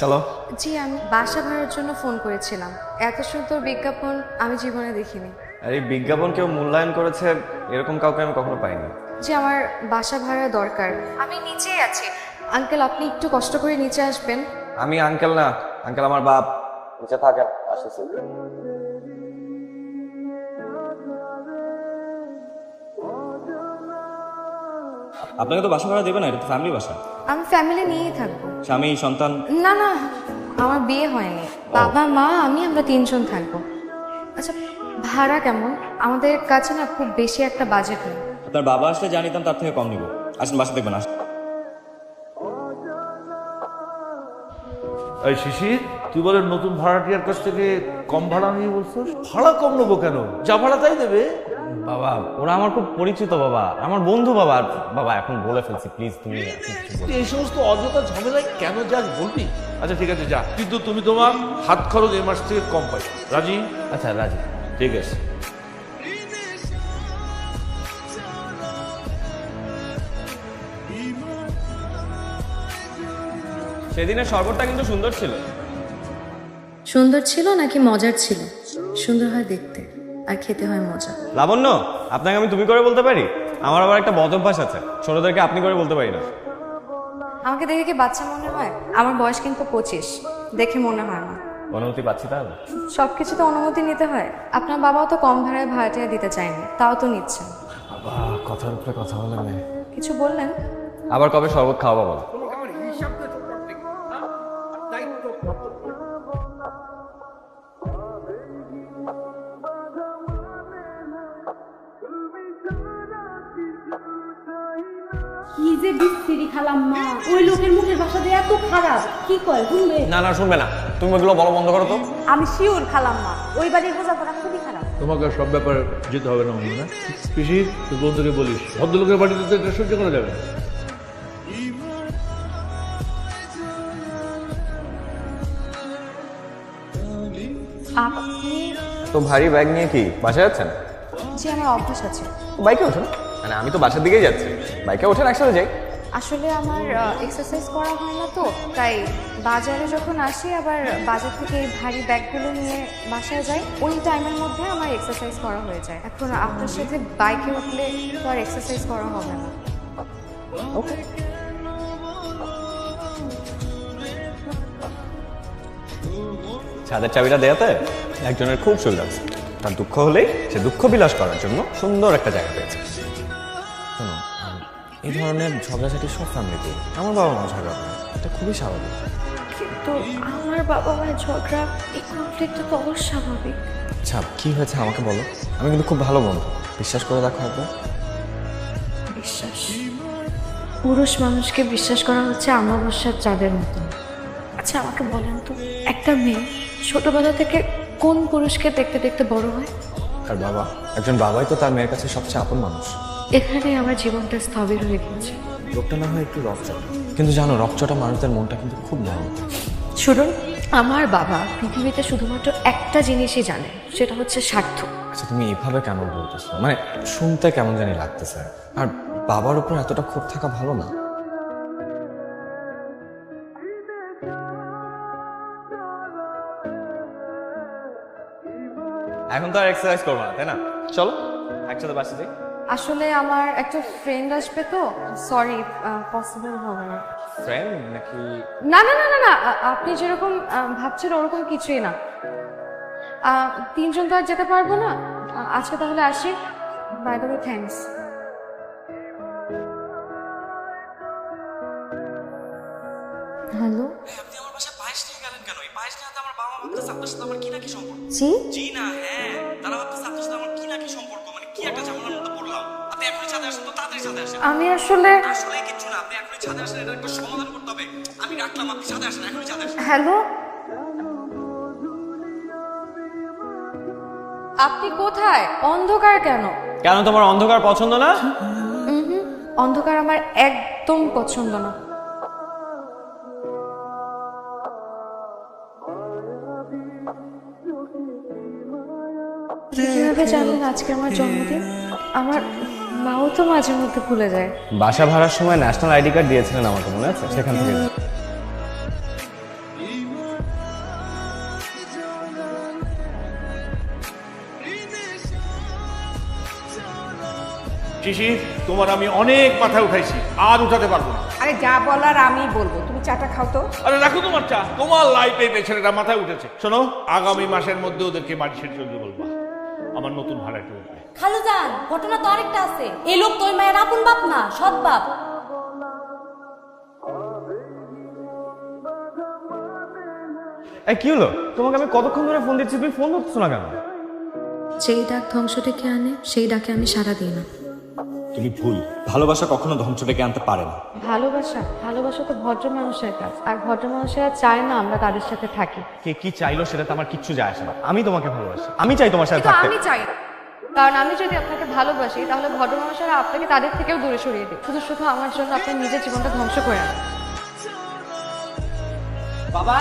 চলো। জি, আমি বাসা ভাড়ার জন্য ফোন করেছিলাম। এত সুন্দর বিজ্ঞাপন আমি জীবনে দেখিনি। আর এই বিজ্ঞাপন কেউ মূল্যায়ন করেছে এরকম কাউকে আমি কখনো পাইনি। জি, আমার বাসা ভাড়া দরকার। আমি নিচেই আছি। আঙ্কেল, আপনি একটু কষ্ট করে নিচে আসবেন। আমি আঙ্কেল না, আঙ্কেল আমার বাপ। নিচে থাকেন, আসতেছি। আপনাকে তো বাসা ভাড়া দেবে না, এটা তো ফ্যামিলি বাসা। আমি ফ্যামিলি নিয়েই থাকবো। স্বামী সন্তান? না না, আমার বিয়ে হয়নি। বাবা মা আমি আমরা তিনজন থাকবো। আচ্ছা, ভাড়া কেমন? আমাদের কাছে না খুব বেশি একটা বাজেট নেই। আপনার বাবা আসলে জানিতাম তার থেকে কম নিব। আসেন বাসা দেখবেন। আসেন। এই শিশির, তুই বলে নতুন ভাড়াটিয়ার কাছ থেকে কম ভাড়া নিয়ে বলছিস? ভাড়া কম নেবো কেন? যা ভাড়া তাই দেবে। বাবা ওরা আমার খুব পরিচিত বাবা, আমার বন্ধু বাবা। আর বাবা এখন বলে ফেলছি, প্লিজ তুমি এখন কিছু বলো। এই সমস্ত অযথা ঝামেলায় কেন যাস বলবি? আচ্ছা ঠিক আছে, যা, কিন্তু তুমি তোমার হাত খরচ এই মাস থেকে কম পাই। রাজি? আচ্ছা রাজি। ঠিক আছে। সেদিনের শরবতটা কিন্তু সুন্দর ছিল। সুন্দর ছিল নাকি মজার ছিল? সুন্দর হয় দেখতে, আর খেতে হয় মজা। লাবণ্য, আপনাকে আমি তুমি করে বলতে পারি? আমার আবার একটা বদ অভ্যাস আছে, ছোটদেরকে আপনি করে বলতে পারি না। আমাকে দেখে কি বাচ্চা মনে হয়? আমার বয়স কিন্তু 25, দেখে মনে হয় না। অনুমতি পাচ্ছি তাহলে? সবকিছু তো অনুমতি নিতে হয়। আপনার বাবাও তো কম ভাড়ায় ভাড়াটিয়া দিতে চায়নি, তাও তো নিচ্ছেন। বাবা কথার উপরে কথা বলে না। কিছু বললেন? আবার কবে শরবত খাওয়াবো বলো? কি যে বিশ্রী খালাম্মা, ওই লোকের মুখের ভাষা দিয়ে এত খারাপ, কি কয় শুনবে? না না শুনবে না, তুমি ওগুলো বলো বন্ধ করো তো। আমি শিওর খালাম্মা, ওই বাড়ির বোঝাপড়া খুবই খারাপ। তোমাকে সব ব্যাপারে যেতে হবে না মনে না। শিশির, তুই বন্ধুকে বলিস ভদ্রলোকের বাড়িতে তো এটা সহ্য করা যাবে না। আপনি? তো ভারী ব্যাগ নিয়ে কি বাসায় যাচ্ছেন? জি, আমার অভ্যাস আছে। বাইকে ওঠেন। মানে আমি তো বাসার দিকেই যাচ্ছি, বাইকে ওঠেন একসাথে যাই। আসলে আমার এক্সারসাইজ করা হয় না তো, তাই বাজারে যখন আসি আবার বাজার থেকে এই ভারী ব্যাগগুলো নিয়ে বাসায় যাই, ওই টাইমের মধ্যে আমার এক্সারসাইজ করা হয়ে যায়। এখন আপনার সাথে বাইকে উঠলে তো আর এক্সারসাইজ করা হবে না। ওকে। ছাদের চাবিটা দেয়াতে একজনের খুব সুবিধা আছে। তার দুঃখ হলেই সে দুঃখ বিলাস করার জন্য সুন্দর একটা জায়গা পেয়েছে। শোনো, এই ধরনের ঝগড়াঝাটি সব ফ্যামিলিতে, আমার বাবা মা ঝগড়া করে, এটা খুবই স্বাভাবিক। কিন্তু আমার বাবা মায়ের ঝগড়া, এই কনফ্লিক্টটা তো অস্বাভাবিক। আচ্ছা কি হয়েছে আমাকে বলো, আমি কিন্তু খুব ভালো বন্ধু, বিশ্বাস করে দেখো একবার। বিশ্বাস? পুরুষ মানুষকে বিশ্বাস করা হচ্ছে অমাবস্যার চাঁদের মতো। আচ্ছা আমাকে বলেন তো, একটা মেয়ে ছোটবেলা থেকে কোন পুরুষকে দেখতে দেখতে বড় হয়? আর বাবা, একজন বাবাই তো তার মেয়ের কাছে সবচেয়ে আপন মানুষ। এখানে আমার জীবনটা স্থবির হয়ে গেছে। লোকটা না হয় একটু রকচটা, কিন্তু জানো রকচটা মানুষদের মনটা কিন্তু খুব ভালো। শুনুন, আমার বাবা পৃথিবীতে শুধুমাত্র একটা জিনিসই জানে, সেটা হচ্ছে স্বার্থ। আচ্ছা তুমি এভাবে কেন বলতেছো? মানে শুনতে কেমন জানি লাগতেছে। আর বাবার উপর এতটা ক্ষোভ থাকা ভালো না। এখন তো আর এক্সারসাইজ করবো না, তাই না? চলো একসাথে বাসে যাই। আসলে আমার একটা ফ্রেন্ড আসবে তো, সরি, পসিবল হবে না। ফ্রেন্ড নাকি? না না না না না, আপনি যেরকম ভাবছেন ওরকম কিছুই না। তিনজন তো আর যেতে পারবো না। আজকে তাহলে আসি। By the way, thanks. Hello. আপনি আমার বাসায় পায়েস নিয়ে গেলেন কেন? এই পায়েস নিয়ে আমার বাবা মা ভাবতেছে আপনার সাথে আমার কি না কি সম্পর্ক। জি? জি না হ্যাঁ, তারা ভাবতেছে আপনার সাথে আমার কি না কি সম্পর্ক, মানে কি একটা ঝামেলার মধ্যে পড়লাম। আপনি এখনই ছাদে আসেন তো, তাড়াতাড়ি ছাদে আসেন। আমি আসলে আসলে কিচ্ছু না, আপনি এখনই ছাদে আসেন, এটা একটা সমাধান করতে হবে। আমি রাখলাম, আপনি ছাদে আসেন, এখনই ছাদে আসেন। হ্যালো, আপনি কোথায়? অন্ধকার কেন? কেন তোমার অন্ধকার পছন্দ না? অন্ধকার আমার একদম পছন্দ না। কিভাবে জানলেন আজকে আমার জন্মদিন? আমার মাও তো মাঝে মধ্যে ভুলে যায়। বাসা ভাড়ার সময় ন্যাশনাল আইডি কার্ড দিয়েছিলেন আমাকে, মনে আছে? সেখান থেকে শিশির, তোমার আমি অনেক মাথায় উঠাইছি, আর উঠাতে পারবো না। আরে যা বলার আমি বলবো, তুমি চাটা খাও তো। আরে রাখো তোমার চা, তোমার লাইফে এই ছেলেটা মাথায় উঠেছে। শোনো, আগামী মাসের মধ্যে ওদেরকে বাড়ি ছেড়ে চলতে বলবা, আমার নতুন ভাড়াটা উঠবে। খালুজান, ঘটনা তো আরেকটা আছে। এই লোক তো ওই মায়ের আপন বাপ না, সৎ বাপ। এই কি হলো? তোমাকে আমি কতক্ষণ ধরে ফোন দিচ্ছি, তুমি ফোন ধরছো না কেন? যেই ডাক ধ্বংস ডেকে আনে সেই ডাকে আমি সাড়া দিই না। তুমি ভুল। ভালোবাসা কখনো ধ্বংস ডেকে আনতে পারে না। ভালোবাসা তো ভদ্র মানুষের কাজ, আর ভদ্র মানুষেরা চায় না আমরা তাদের সাথে থাকি। কে কি চাইলো সেটাতে আমার কিচ্ছু যায় আসে না। আমি তোমাকে ভালোবাসি, আমি চাই তোমার সাথে কিন্তু থাকতে। আমি চাই না। কারণ আমি যদি আপনাকে ভালোবাসি তাহলে ভদ্র মানুষেরা আপনাকে তাদের থেকেও দূরে সরিয়ে দিই, শুধু শুধু আমার জন্য আপনার নিজের জীবনটা ধ্বংস করে আনেন। বাবা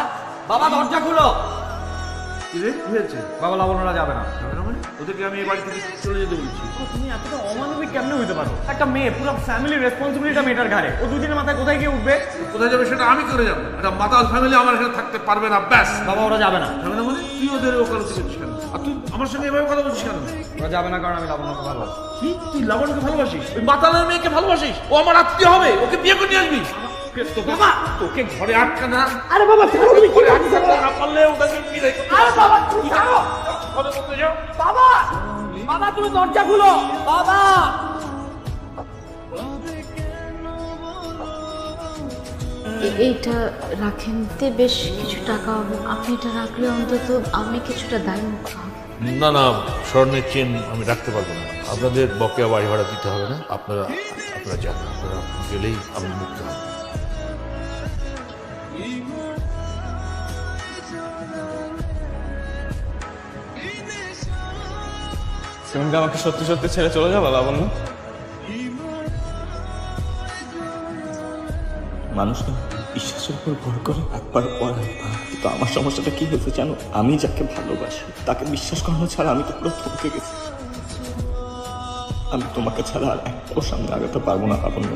বাবা দরজা খুলো। কি রে, কি হয়েছে? বাবা লাবণ্যরা যাবে না। যাবে না মানে? ওদেরকে আমি এই বাড়ি থেকে চলে যেতে বলছি। তুমি এতটা অমানবিক কেমনে হইতে পারো? একটা মেয়ে, পুরো ফ্যামিলির রেসপন্সিবিলিটি মেয়েটার ঘাড়ে। ও দুদিনের মাথায় কোথায় গিয়ে উঠবে? কোথায় যাবে সেটা আমি করে যাবো। একটা মাতাল ফ্যামিলি আমার এখানে থাকতে পারবে না, ব্যাস। বাবা ওরা যাবে না। যাবে না মানে? তুই ওদের ওকালতি করছিস কেন? আর তুই আমার সঙ্গে এভাবে কথা বলছিস কেন? ওরা যাবে না কারণ আমি লাবণ্যকে ভালোবাসি। কি, তুই লাবণ্যকে ভালোবাসিস? ওই মাতালের মেয়েকে ভালোবাসিস? ও আমার আত্মীয় হবে, ওকে বিয়ে করে নিয়ে আসবি। বাবা, তোকে ঘরে আটকা না। আরে বাবা তুমি ঘরে আটকা না পারলে ওটাকে বিদায় করতে। আরে বাবা, তুই যাও। ঘরে করতে যাও। বাবা বাবা তুমি দরজা খুলো বাবা। এইটা রাখেন, তে বেশ কিছু টাকা হবে। আপনি এটা রাখলে অন্তত আমি কিছুটা দায় মুক্ত হব। না না, স্বর্ণের চেন আমি রাখতে পারবো না। আপনাদের বকেয়া বাড়ি ভাড়া দিতে হবে না। আপনারা যান, আপনারা গেলেই আমি মুক্ত হব। তুমি কি আমাকে সত্যি সত্যি ছেড়ে চলে যাবে লাবণ্য? মানুষ না বিশ্বাসের উপর ভর করে একবার পর একবার। কিন্তু আমার সমস্যাটা কি হয়েছে জানো? আমি যাকে ভালোবাসি তাকে বিশ্বাস করানো ছাড়া আমি তো পুরো থমকে গেছি। আমি তোমাকে ছাড়া আর একটাও সামনে আগাতে পারবো না লাবণ্য।